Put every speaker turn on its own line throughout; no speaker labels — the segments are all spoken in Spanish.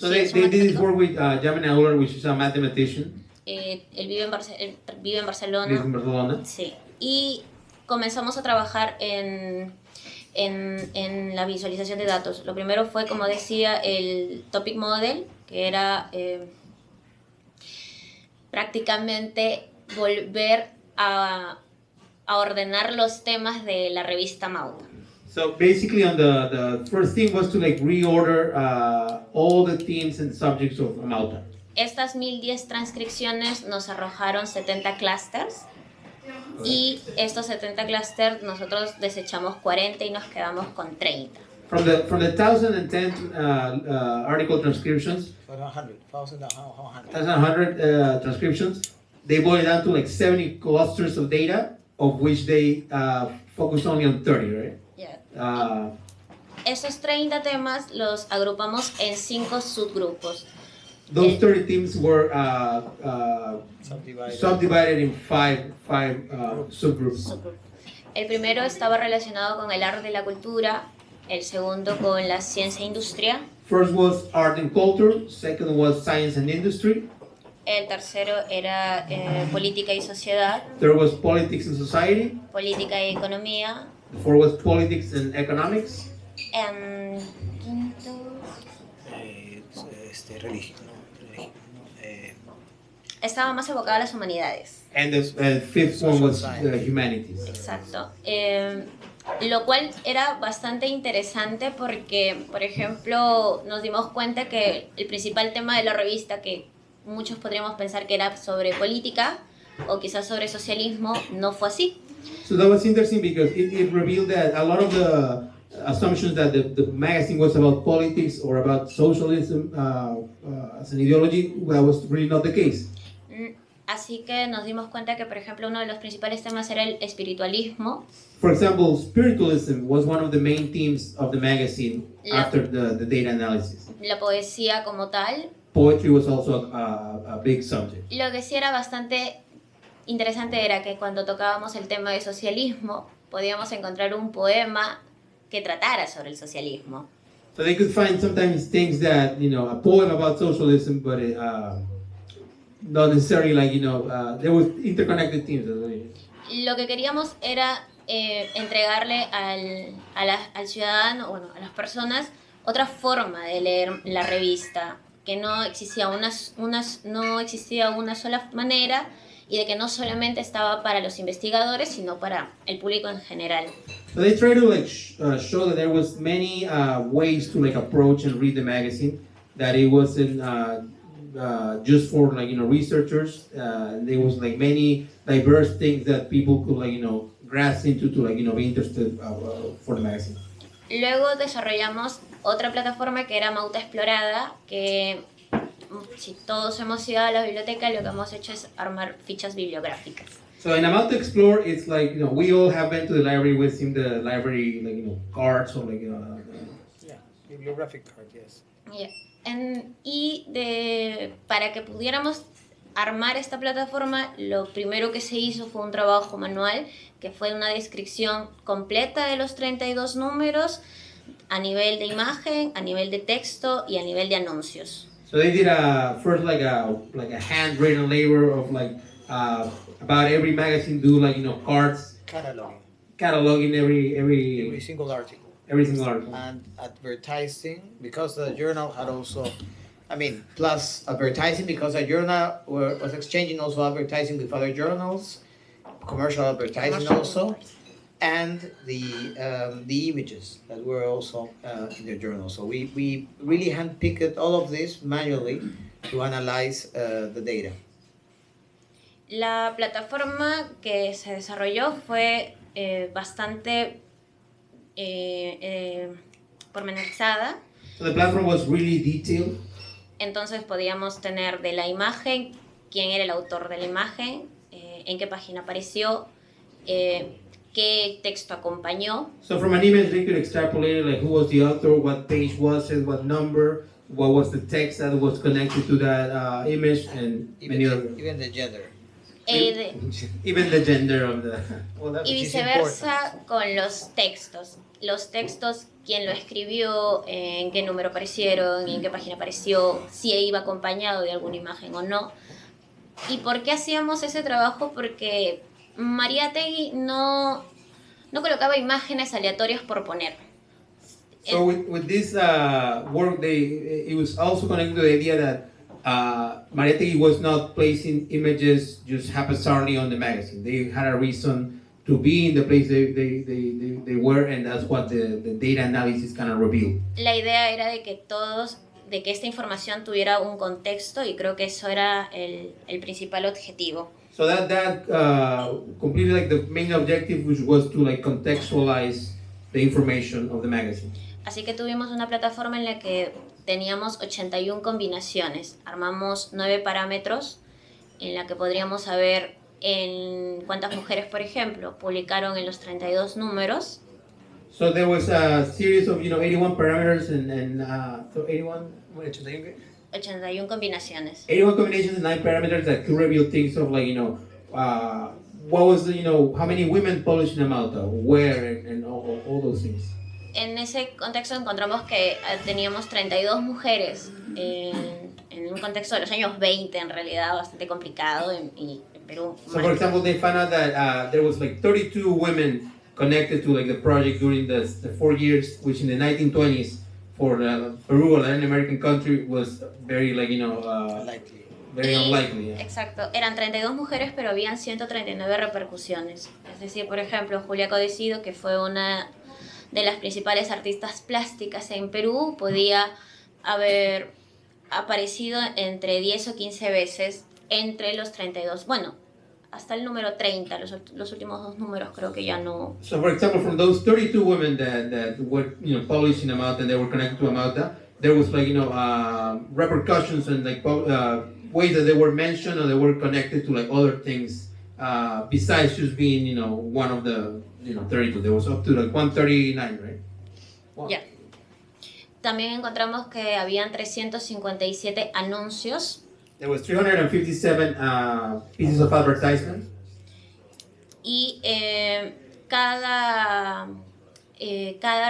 So
Sí,
they,
es un
they did this
matemático.
work with Jamin Auler, which is a mathematician,
Él vive en, él vive en
lives
Barcelona.
in Barcelona.
Sí. Y comenzamos a trabajar en la visualización de datos. Lo primero fue, como decía, el topic model, que era prácticamente volver a ordenar los temas de la revista Mauta.
So basically, on the first thing was to like reorder all the themes and subjects of Malta.
Estas 1010 transcripciones nos arrojaron 70 clusters y estos 70 clusters nosotros desechamos 40 y nos quedamos con 30.
From the 1,010 article transcriptions, 1,100 transcriptions, they boil down to like 70 clusters of data, of which they focus only on 30, right?
Yeah. Esos 30 temas los agrupamos en 5 subgrupos.
Those 30 themes were subdivided in five subgroups.
El primero estaba relacionado con el arte y la cultura, el segundo con la ciencia e industria,
First was art and culture, second was science and industry,
el tercero era política y sociedad,
third was politics and society,
política y economía,
the fourth was politics and economics,
quinto
Religión.
estaba más evocado a las humanidades.
and the fifth one was humanities.
Exacto. Lo cual era bastante interesante porque, por ejemplo, nos dimos cuenta que el principal tema de la revista, que muchos podríamos pensar que era sobre política o quizás sobre socialismo, no fue así.
So that was interesting because it revealed that a lot of the assumptions that the magazine was about politics or about socialism as an ideology, that was really not the case.
Así que nos dimos cuenta que, por ejemplo, uno de los principales temas era el espiritualismo.
For example, spiritualism was one of the main themes of the magazine after the data analysis.
La poesía como tal.
Poetry was also a big subject.
Lo que sí era bastante interesante era que cuando tocábamos el tema de socialismo, podíamos encontrar un poema que tratara sobre el socialismo.
So they could find sometimes things that, a poem about socialism, but not necessarily like, there was interconnected themes.
Lo que queríamos era entregarle al ciudadano, bueno, a las personas, otra forma de leer la revista, que no existía no existía una sola manera y de que no solamente estaba para los investigadores, sino para el público en general.
So they try to like show that there was many ways to like approach and read the magazine, that it wasn't just for like researchers. There was like many diverse things that people could like grasp into to like be interested for the magazine.
Luego desarrollamos otra plataforma que era Mauta Explorada, que si todos hemos ido a la biblioteca, lo que hemos hecho es armar fichas bibliográficas.
So in Amount to Explore, it's like we all have been to the library. We've seen the library like cards or like
Yeah, bibliographic card, yes.
Yeah. Para que pudiéramos armar esta plataforma, lo primero que se hizo fue un trabajo manual, que fue una descripción completa de los 32 números a nivel de imagen, a nivel de texto y a nivel de anuncios.
So they did first like a handwritten labor of like about every magazine, do like cards, cataloging
Every single article.
every single article.
And advertising, because the journal had also, plus advertising, because the journal was exchanging also advertising with other journals, commercial advertising also, and the images that were also in the journal. So we really handpicked all of this manually to analyze the data.
La plataforma que se desarrolló fue bastante pormenorizada.
So the platform was really detailed.
Entonces podíamos tener de la imagen quién era el autor de la imagen, en qué página apareció, qué texto acompañó.
So from an image, they could extrapolate like who was the author, what page was it, what number, what was the text that was connected to that image, and many other.
Even the gender.
Even the gender of the.
Y viceversa con los textos. los textos, quién lo escribió, en qué número aparecieron, en qué página apareció, si iba acompañado de alguna imagen o no. ¿Y por qué hacíamos ese trabajo? Porque Mariátegui no colocaba imágenes aleatorias por poner.
So with this work, it was also connected to the idea that Mariátegui was not placing images just haphazardly on the magazine. They had a reason to be in the place they were, and that's what the data analysis kind of revealed.
La idea era de que esta información tuviera un contexto, y creo que eso era el principal objetivo.
So that completely like the main objective, which was to like contextualize the information of the magazine.
Así que tuvimos una plataforma en la que teníamos 81 combinaciones. Armamos 9 parámetros en la que podríamos saber en cuántas mujeres, por ejemplo, publicaron en los 32 números.
So there was a series of 81 parameters and so
81 combinaciones.
81 combinations and 9 parameters that could reveal things of like what was the, how many women published in Malta, where, and all those things.
En ese contexto encontramos que teníamos 32 mujeres en un contexto de los años 20, en realidad bastante complicado, y en Perú.
So for example, they found out that there was like 32 women connected to like the project during the 4 years, which in the 1920s for Peru, a Latin American country, was very like
Likely.
very unlikely. Yeah.
Exacto, eran 32 mujeres, pero habían 139 repercusiones. Es decir, por ejemplo, Julia Codecido, que fue una de las principales artistas plásticas en Perú, podía haber aparecido entre 10 o 15 veces entre los 32, bueno, hasta el número 30, los últimos dos números creo que ya no.
So for example, from those 32 women that were published in Amauta and they were connected to Amauta, there was like repercussions and like ways that they were mentioned or they were connected to like other things besides just being one of the 32. There was up to like 139, right? Wow.
Yeah. También encontramos que habían 357 anuncios.
There was 357 pieces of advertisement.
Y cada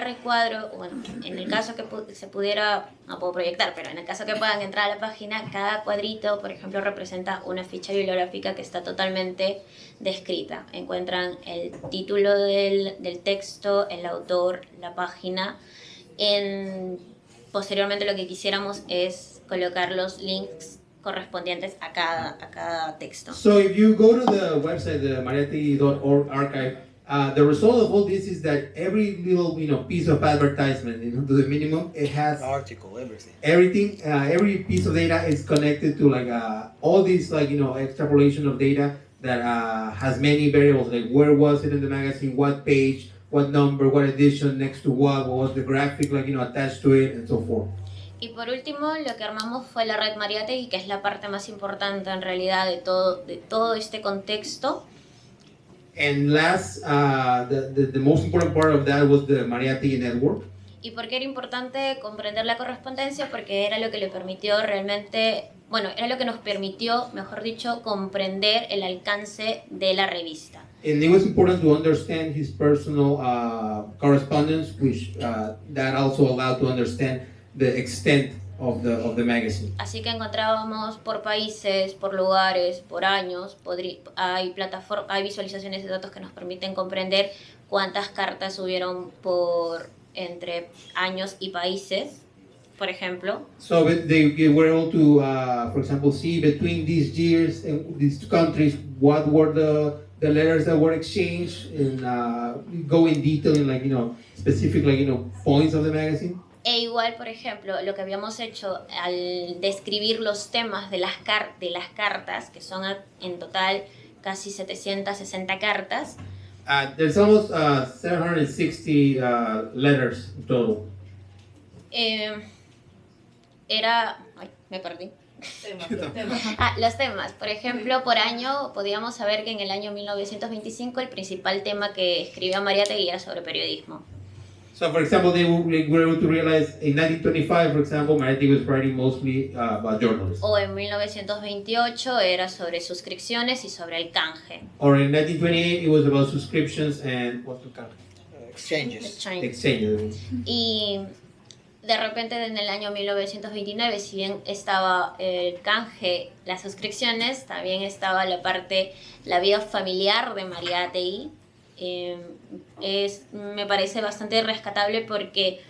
recuadro, bueno, en el caso que se pudiera, no puedo proyectar, pero en el caso que puedan entrar a la página, cada cuadrito, por ejemplo, representa una ficha bibliográfica que está totalmente descrita. Encuentran el título del texto, el autor, la página. Posteriormente lo que quisiéramos es colocar los links correspondientes a cada texto.
So if you go to the website, the mariategui.org archive, the result of all this is that every little piece of advertisement, to the minimum, it has
Article, everything.
everything. Every piece of data is connected to like all these extrapolation of data that has many variables, like where was it in the magazine, what page, what number, what edition, next to what was the graphic attached to it, and so forth.
Y por último, lo que armamos fue la red Mariátegui, que es la parte más importante en realidad de todo este contexto.
And last, the most important part of that was the Mariátegui network.
¿Y por qué era importante comprender la correspondencia? Porque era lo que le permitió realmente, era lo que nos permitió, mejor dicho, comprender el alcance de la revista.
And it was important to understand his personal correspondence, which that also allowed to understand the extent of the magazine.
Así que encontrábamos por países, por lugares, por años. Hay visualizaciones de datos que nos permiten comprender cuántas cartas hubieron entre años y países, por ejemplo.
So they were able to, for example, see between these years and these two countries what were the letters that were exchanged, and go in detail in specific points of the magazine.
E igual, por ejemplo, lo que habíamos hecho al describir los temas de las cartas, que son en total casi 760 cartas.
There's almost 760 letters in total.
Me perdí. Los temas. Por ejemplo, por año podíamos saber que en el año 1925 el principal tema que escribió Mariátegui era sobre periodismo.
So, for example, they were able to realize in 1925, for example, Mariátegui was writing mostly about journalism.
O en 1928 era sobre suscripciones y sobre el canje.
Or in 1928, it was about subscriptions and what's the canje?
exchanges.
exchange.
Y de repente en el año 1929, si bien estaba el canje, las suscripciones, también estaba la vida familiar de Mariátegui. Me parece bastante rescatable porque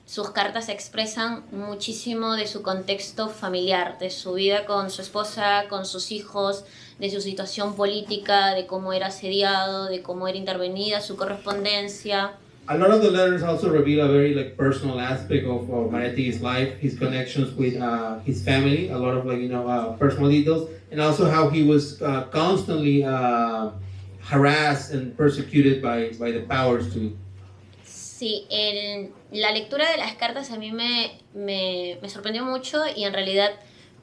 sus cartas expresan muchísimo de su contexto familiar, de su vida con su esposa, con sus hijos, de su situación política, de cómo era asediado, de cómo era intervenida su correspondencia.
A lot of the letters also reveal a very like personal aspect of Mariátegüi's life, his connections with his family, a lot of personal details, and also how he was constantly harassed and persecuted by the powers too.
Sí, la lectura de las cartas a mí me sorprendió mucho y en realidad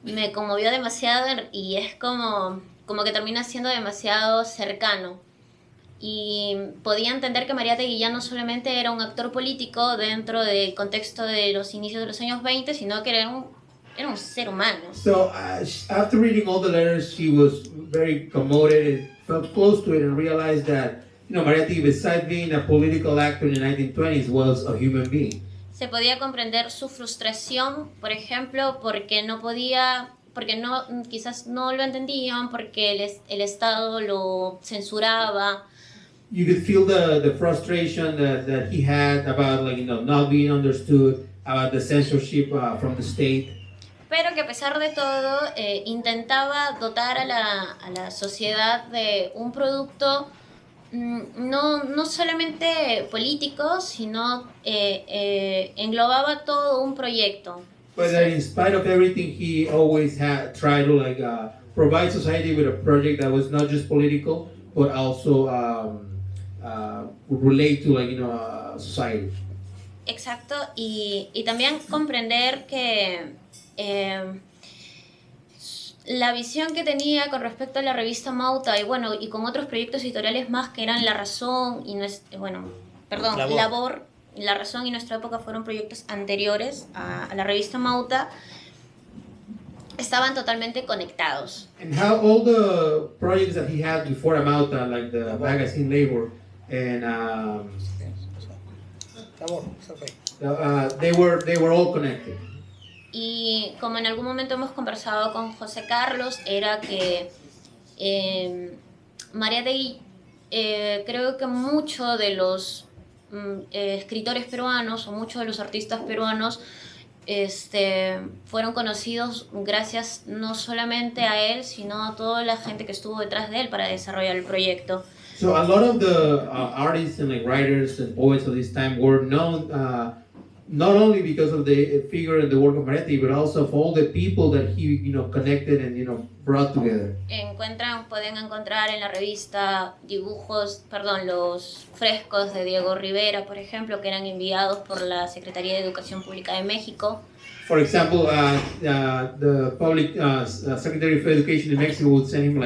me conmovió demasiado y es como que termina siendo demasiado cercano. Y podía entender que Mariátegui ya no solamente era un actor político dentro del contexto de los inicios de los años 20, sino que era un ser humano.
So after reading all the letters, she was very commoted and felt close to it and realized that Mariátegui, besides being a political actor in the 1920s, was a human being.
Se podía comprender su frustración, por ejemplo, porque quizás no lo entendían, porque el Estado lo censuraba.
You could feel the frustration that he had about not being understood, about the censorship from the state.
Pero que a pesar de todo intentaba dotar a la sociedad de un producto no solamente político, sino englobaba todo un proyecto.
But in spite of everything, he always had tried to provide society with a project that was not just political, but also relate to society.
Exacto, y también comprender que la visión que tenía con respecto a la revista Mauta y con otros proyectos editoriales más que eran La Razón y Labor. La Razón y Nuestra Época fueron proyectos anteriores a la revista Mauta, estaban totalmente conectados.
And how all the projects that he had before Mauta, like the magazine Labor, and they were all connected.
Y como en algún momento hemos conversado con José Carlos, era que Mariátegui, creo que muchos de los escritores peruanos o muchos de los artistas peruanos fueron conocidos gracias no solamente a él, sino a toda la gente que estuvo detrás de él para desarrollar el proyecto.
So a lot of the artists and writers and poets of this time were known not only because of the figure and the work of Mariátegui, but also of all the people that he connected and brought together.
Pueden encontrar en la revista los frescos de Diego Rivera, por ejemplo, que eran enviados por la Secretaría de Educación Pública de México.
For example, the public Secretary of Education in Mexico would send him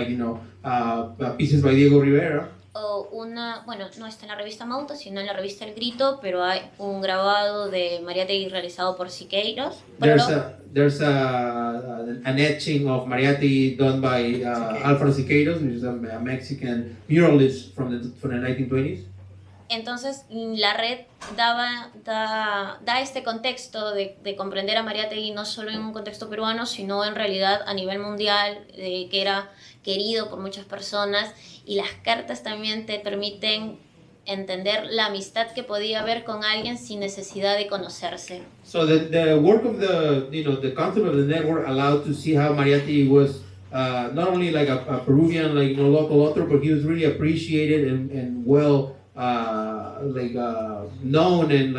pieces by Diego Rivera.
O no está en la revista Mauta, sino en la revista El Grito, pero hay un grabado de Mariátegui realizado por Siqueiros.
There's an etching of Mariátegui done by Alfredo Siqueiros, which is a Mexican muralist from the 1920s.
Entonces la red da este contexto de comprender a Mariátegui no solo en un contexto peruano, sino en realidad a nivel mundial, que era querido por muchas personas, y las cartas también te permiten entender la amistad que podía haber con alguien sin necesidad de conocerse.
So the work of the concept of the network allowed to see how Mariátegui was not only like a Peruvian local author, but he was really appreciated and well known and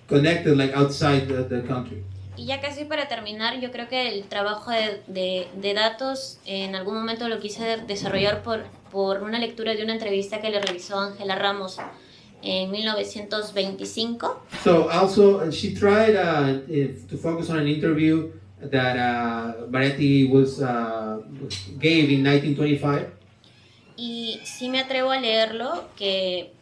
connected outside the country.
Y ya casi para terminar, yo creo que el trabajo de datos en algún momento lo quise desarrollar por una lectura de una entrevista que le realizó Ángela Ramos en 1925.
So also she tried to focus on an interview that Mariátegui gave in 1925.
Y sí me atrevo a leerlo, que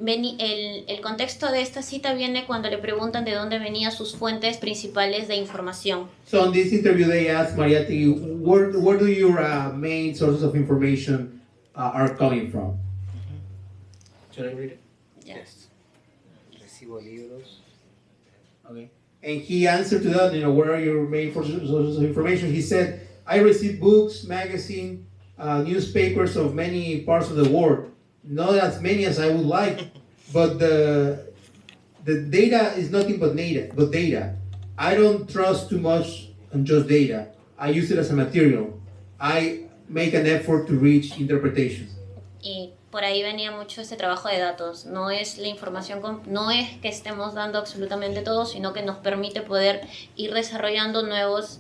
el contexto de esta cita viene cuando le preguntan de dónde venían sus fuentes principales de información.
So in this interview they asked Mariátegui, where do your main sources of information are coming from? Should I read it?
Ya.
Yes. Recibo libros.
Okay. And he answered to that, where are your main sources of information? He said, I receive books, magazine, newspapers of many parts of the world. Not as many as I would like, but the data is nothing but data. I don't trust too much on just data. I use it as a material. I make an effort to reach interpretation.
Y por ahí venía mucho ese trabajo de datos. No es la información, no es que estemos dando absolutamente todo, sino que nos permite poder ir desarrollando nuevos